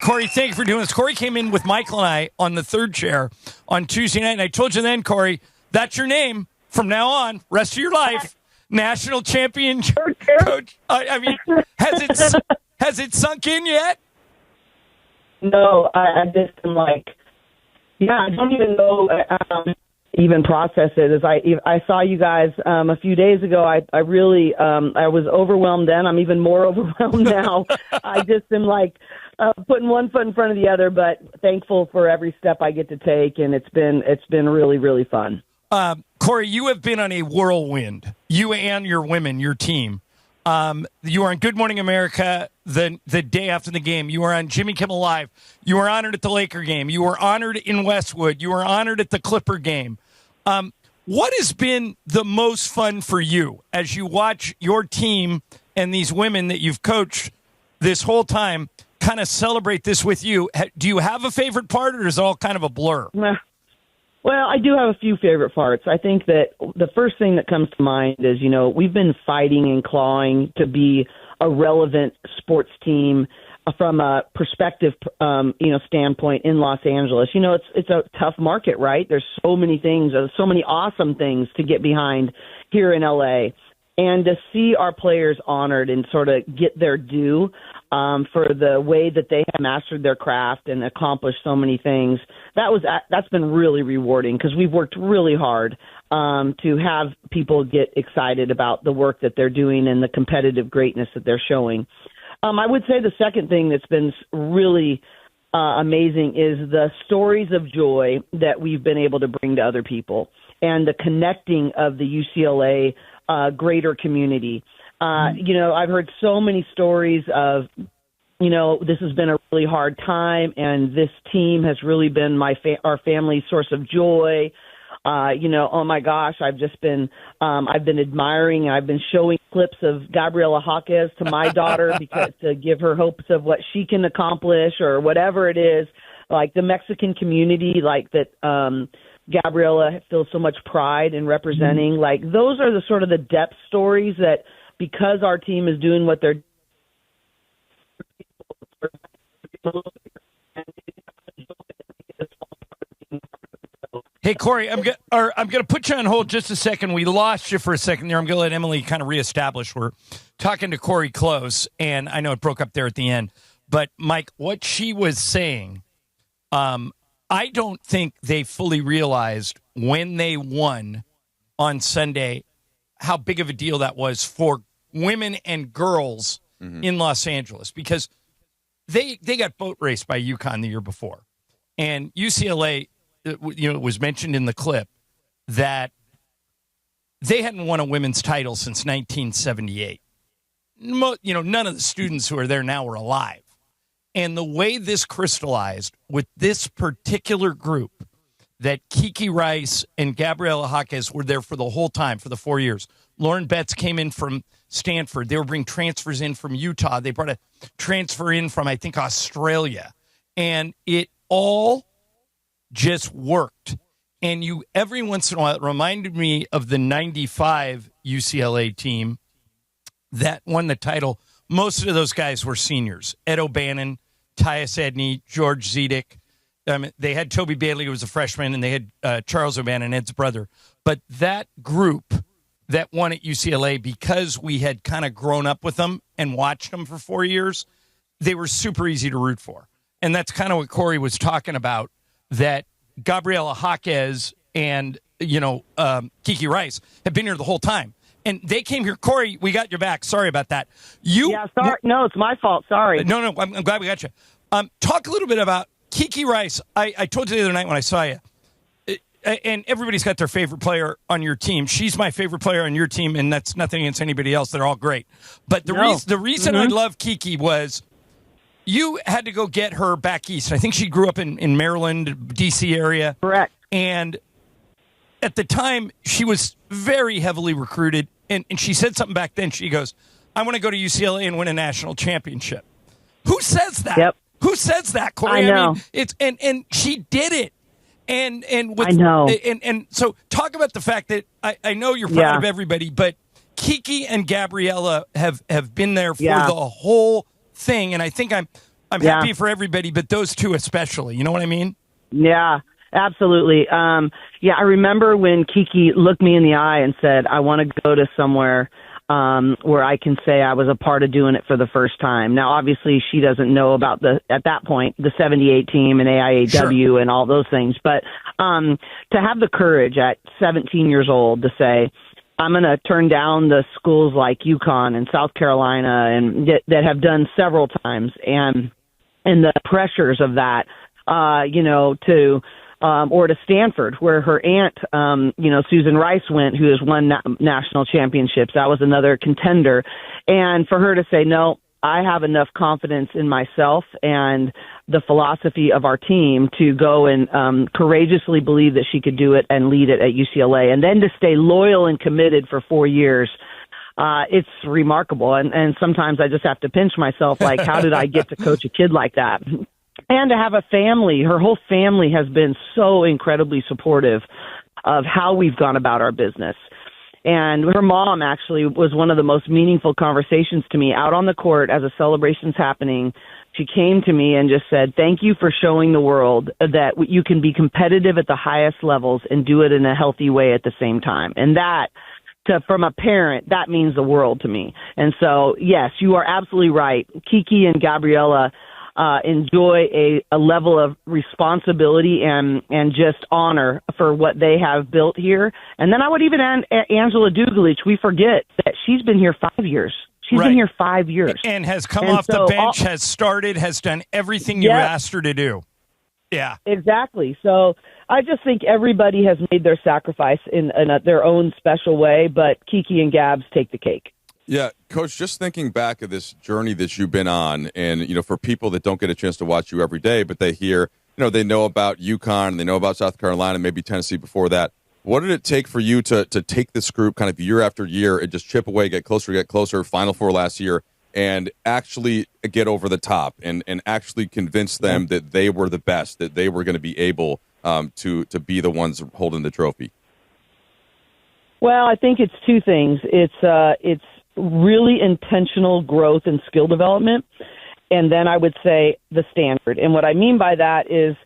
Cori, thank you for doing this. Cori came in with Michael and I on the third chair on Tuesday night, and I told you then, Cori, that's your name from now on, rest of your life. National champion coach. I mean, has it sunk in yet? No, I just am like, I don't even know even process it. As I saw you guys a few days ago, I really I was overwhelmed then. I'm even more overwhelmed now. I just am like putting one foot in front of the other, but thankful for every step I get to take, and it's been really, really fun. Cori, you have been on a whirlwind. You and your women, your team. You were on Good Morning America the day after the game. You were on Jimmy Kimmel Live. You were honored at the Laker game. You were honored in Westwood. You were honored at the Clipper game. What has been the most fun for you as you watch your team and these women that you've coached this whole time kind of celebrate this with you? Do you have a favorite part, or is it all kind of a blur? Well, I do have a few favorite parts. I think that the first thing that comes to mind is, we've been fighting and clawing to be a relevant sports team from a perspective, standpoint in Los Angeles. It's a tough market, right? There's so many things, so many awesome things to get behind here in LA. And to see our players honored and sort of get their due for the way that they have mastered their craft and accomplished so many things, that's been really rewarding, because we've worked really hard to have people get excited about the work that they're doing and the competitive greatness that they're showing. I would say the second thing that's been really amazing is the stories of joy that we've been able to bring to other people, and the connecting of the UCLA greater community. I've heard so many stories of, this has been a really hard time, and this team has really been our family's source of joy. Oh my gosh, I've been admiring, and I've been showing clips of Gabriela Jaquez to my daughter because to give her hopes of what she can accomplish, or whatever it is, like the Mexican community, like that, Gabriela feels so much pride in representing. Like, those are the sort of the depth stories that, because our team is doing what they're Hey, Cori, I'm going to put you on hold just a second. We lost you for a second there. I'm going to let Emily kind of reestablish. We're talking to Cori Close, and I know it broke up there at the end. But, Mike, what she was saying, I don't think they fully realized when they won on Sunday how big of a deal that was for women and girls in Los Angeles, because they got boat raced by UConn the year before. And UCLA, it was mentioned in the clip that they hadn't won a women's title since 1978. None of the students who are there now were alive. And the way this crystallized with this particular group, that Kiki Rice and Gabriela Jaquez were there for the whole time, for the 4 years. Lauren Betts came in from Stanford. They were bringing transfers in from Utah. They brought a transfer in from, I think, Australia. And it all just worked. And every once in a while, it reminded me of the 95 UCLA team that won the title. Most of those guys were seniors. Ed O'Bannon, Tyus Edney, George Zedek. They had Toby Bailey, who was a freshman, and they had Charles O'Bannon, Ed's brother. But that group that won at UCLA, because we had kind of grown up with them and watched them for 4 years, they were super easy to root for. And that's kind of what Cori was talking about, that Gabriela Jaquez and, Kiki Rice have been here the whole time. And they came here. Cori, we got your back. Sorry about that. Sorry. No, it's my fault. Sorry. No, I'm glad we got you. Talk a little bit about Kiki Rice. I told you the other night when I saw you, and everybody's got their favorite player on your team. She's my favorite player on your team, and that's nothing against anybody else. They're all great. But the reason I love Kiki was you had to go get her back east. I think she grew up in Maryland, D.C. area. Correct. And at the time, she was very heavily recruited, and she said something back then. She goes, I want to go to UCLA and win a national championship. Who says that? Yep. Who says that, Cori? I know. mean, it's and she did it. And I know. And so talk about the fact that I know you're proud of everybody, but Kiki and Gabriela have been there for the whole thing. And I think I'm happy for everybody, but those two especially. You know what I mean? Yeah, absolutely. I remember when Kiki looked me in the eye and said, I want to go to somewhere where I can say I was a part of doing it for the first time. Now, obviously, she doesn't know about at that point, the 78 team and AIAW and all those things. But to have the courage at 17 years old to say, I'm going to turn down the schools like UConn and South Carolina and that have done several times and the pressures of that, or to Stanford, where her aunt, Susan Rice went, who has won national championships. That was another contender. And for her to say, no, I have enough confidence in myself and the philosophy of our team to go and courageously believe that she could do it and lead it at UCLA. And then to stay loyal and committed for 4 years, it's remarkable. And sometimes I just have to pinch myself, like, how did I get to coach a kid like that? And to have a family, her whole family has been so incredibly supportive of how we've gone about our business. And her mom actually was one of the most meaningful conversations to me out on the court as a celebration's happening. She came to me and just said, thank you for showing the world that you can be competitive at the highest levels and do it in a healthy way at the same time. And that, from a parent, that means the world to me. And so, yes, you are absolutely right. Kiki and Gabriella enjoy a level of responsibility and just honor for what they have built here. And then I would even add Angela Dugalich. We forget that she's been here 5 years. She's been here 5 years. And has come off the bench, has started, has done everything you asked her to do. Yeah. Exactly. So I just think everybody has made their sacrifice in their own special way, but Kiki and Gabs take the cake. Yeah, Coach, just thinking back of this journey that you've been on, and, for people that don't get a chance to watch you every day, but they hear, they know about UConn, they know about South Carolina, maybe Tennessee before that. What did it take for you to take this group kind of year after year and just chip away, get closer, Final Four last year, and actually get over the top and actually convince them that they were the best, that they were going to be able to be the ones holding the trophy? Well, I think it's two things. It's really intentional growth and skill development. And then I would say the standard. And what I mean by that is,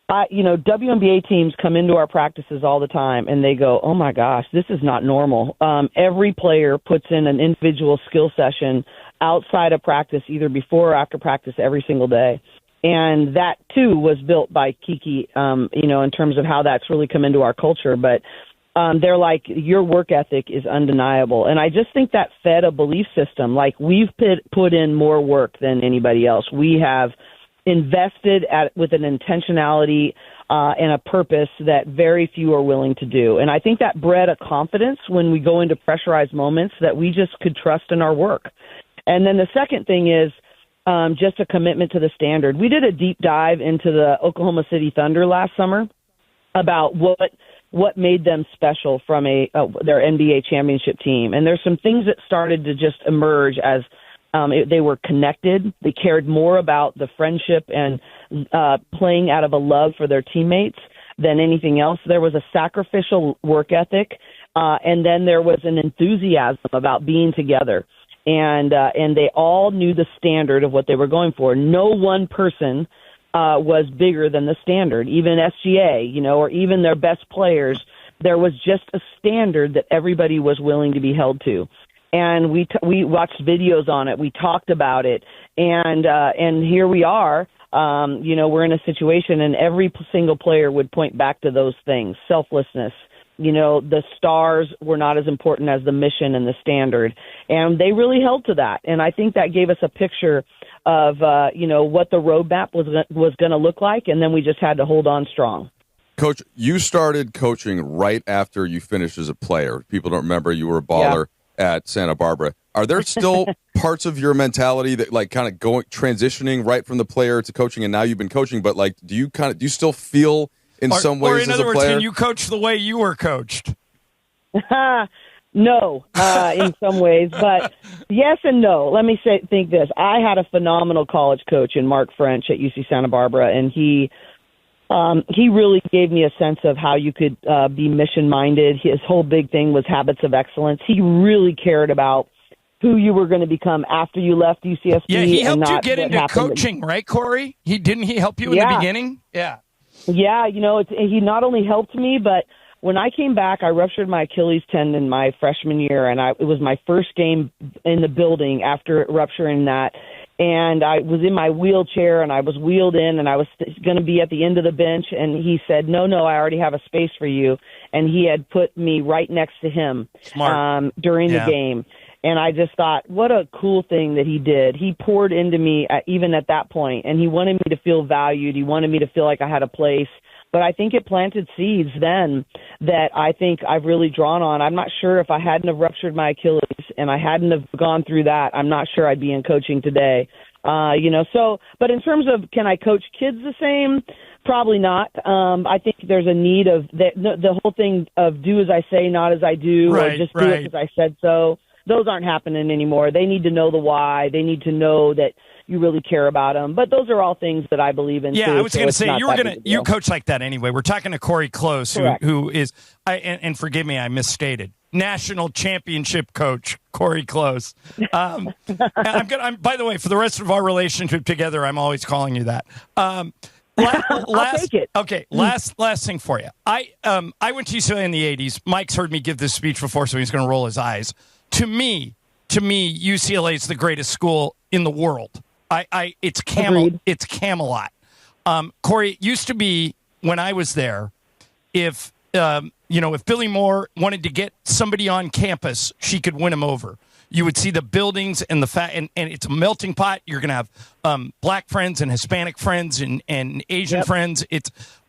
WNBA teams come into our practices all the time and they go, oh my gosh, this is not normal. Every player puts in an individual skill session outside of practice, either before or after practice every single day. And that too was built by Kiki, in terms of how that's really come into our culture. But they're like, your work ethic is undeniable. And I just think that fed a belief system. Like, we've put in more work than anybody else. We have invested with an intentionality and a purpose that very few are willing to do. And I think that bred a confidence when we go into pressurized moments that we just could trust in our work. And then the second thing is just a commitment to the standard. We did a deep dive into the Oklahoma City Thunder last summer about what made them special from their NBA championship team. And there's some things that started to just emerge as they were connected. They cared more about the friendship and playing out of a love for their teammates than anything else. There was a sacrificial work ethic, and then there was an enthusiasm about being together. And they all knew the standard of what they were going for. No one person was bigger than the standard, even SGA, or even their best players. There was just a standard that everybody was willing to be held to. And we watched videos on it. We talked about it. And here we are, we're in a situation, and every single player would point back to those things: selflessness. The stars were not as important as the mission and the standard. And they really held to that. And I think that gave us a picture of, what the roadmap was going to look like. And then we just had to hold on strong. Coach, you started coaching right after you finished as a player. People don't remember you were a baller at Santa Barbara. Are there still parts of your mentality that kind of transitioning right from the player to coaching, and now you've been coaching, but do you still feel in some ways, or in other words, player? Can you coach the way you were coached? No, in some ways, but yes and no. Let me think this. I had a phenomenal college coach in Mark French at UC Santa Barbara, and he really gave me a sense of how you could be mission-minded. His whole big thing was habits of excellence. He really cared about who you were going to become after you left UCSB. Yeah, he and helped you not get what into happened. coaching, right, Corey? Didn't he help you in the beginning? Yeah. Yeah, he not only helped me, but when I came back, I ruptured my Achilles tendon my freshman year, and it was my first game in the building after rupturing that. And I was in my wheelchair, and I was wheeled in, and I was going to be at the end of the bench. And he said, no, I already have a space for you. And he had put me right next to him during the game. And I just thought, what a cool thing that he did. He poured into me even at that point, and he wanted me to feel valued. He wanted me to feel like I had a place. But I think it planted seeds then that I think I've really drawn on. I'm not sure if I hadn't have ruptured my Achilles and I hadn't have gone through that, I'm not sure I'd be in coaching today. But in terms of can I coach kids the same? Probably not. I think there's a need of the whole thing of do as I say, not as I do, or just do it because I said so. Those aren't happening anymore. They need to know the why. They need to know that you really care about them. But those are all things that I believe in. Yeah, too, I was going to say you coach like that anyway. We're talking to Cori Close, who is and forgive me, I misstated. National championship coach Cori Close. I'm by the way, for the rest of our relationship together, I'm always calling you that. I'll take it. Okay, last thing for you. I went to UCLA in the 80s. Mike's heard me give this speech before, so he's going to roll his eyes. To me, UCLA is the greatest school in the world. It's Camelot. Corey, it used to be when I was there, if Billy Moore wanted to get somebody on campus, she could win him over. You would see the buildings and and it's a melting pot. You're going to have black friends and Hispanic friends and Asian friends.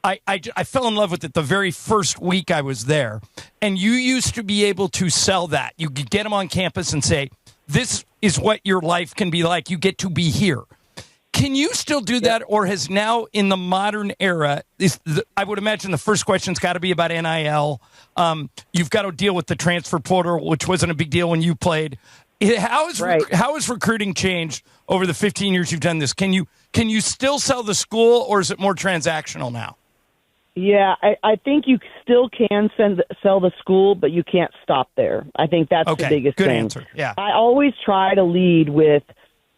I fell in love with it the very first week I was there. And you used to be able to sell that. You could get them on campus and say, this is what your life can be like. You get to be here. Can you still do that, or has now in the modern era, I would imagine the first question's got to be about NIL. You've got to deal with the transfer portal, which wasn't a big deal when you played. How has recruiting changed over the 15 years you've done this? Can you still sell the school, or is it more transactional now? Yeah, I think you still can sell the school, but you can't stop there. I think that's the biggest thing. Good answer. Yeah. I always try to lead with,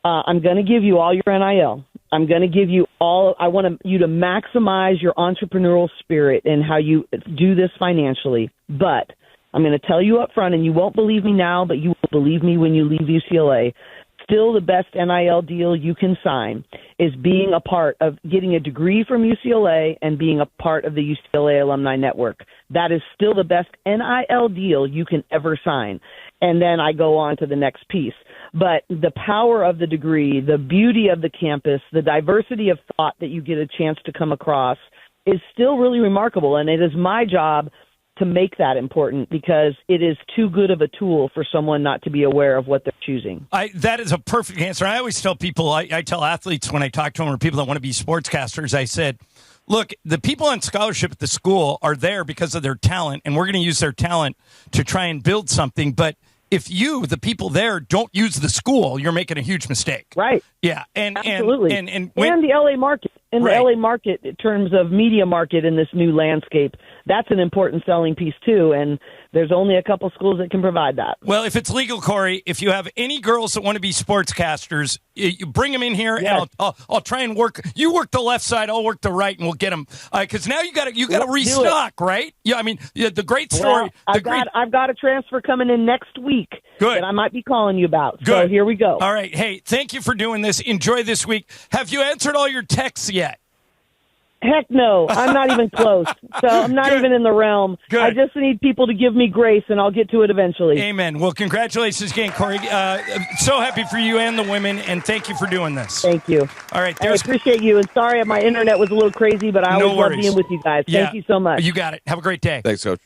I'm going to give you all your NIL. I'm going to give you all. I want you to maximize your entrepreneurial spirit and how you do this financially. But I'm going to tell you up front, and you won't believe me now, but you will believe me when you leave UCLA. Still the best NIL deal you can sign is being a part of getting a degree from UCLA and being a part of the UCLA Alumni Network. That is still the best NIL deal you can ever sign. And then I go on to the next piece. But the power of the degree, the beauty of the campus, the diversity of thought that you get a chance to come across is still really remarkable. And it is my job to make that important because it is too good of a tool for someone not to be aware of what they're choosing. That is a perfect answer. I always tell people, I tell athletes when I talk to them or people that want to be sportscasters, I said, look, the people on scholarship at the school are there because of their talent, and we're going to use their talent to try and build something. But if you, the people there, don't use the school, you're making a huge mistake. Right. Yeah. Absolutely. And the LA market. In the LA market, in terms of media market in this new landscape, that's an important selling piece too. And there's only a couple schools that can provide that. Well, if it's legal, Corey, if you have any girls that want to be sportscasters, you bring them in here, and I'll try and work. You work the left side, I'll work the right, and we'll get them. Because now you got to restock, right? Yeah, I mean, the great story. Well, I've got a transfer coming in next week that I might be calling you about. Good. So here we go. All right. Hey, thank you for doing this. Enjoy this week. Have you answered all your texts yet? Heck no, I'm not even close. So I'm not even in the realm. Good. I just need people to give me grace, and I'll get to it eventually. Amen. Well, congratulations again, Corey. So happy for you and the women, and thank you for doing this. Thank you. All right. I appreciate you, and sorry my internet was a little crazy, but I always love being with you guys. Thank you so much. You got it. Have a great day. Thanks, Coach.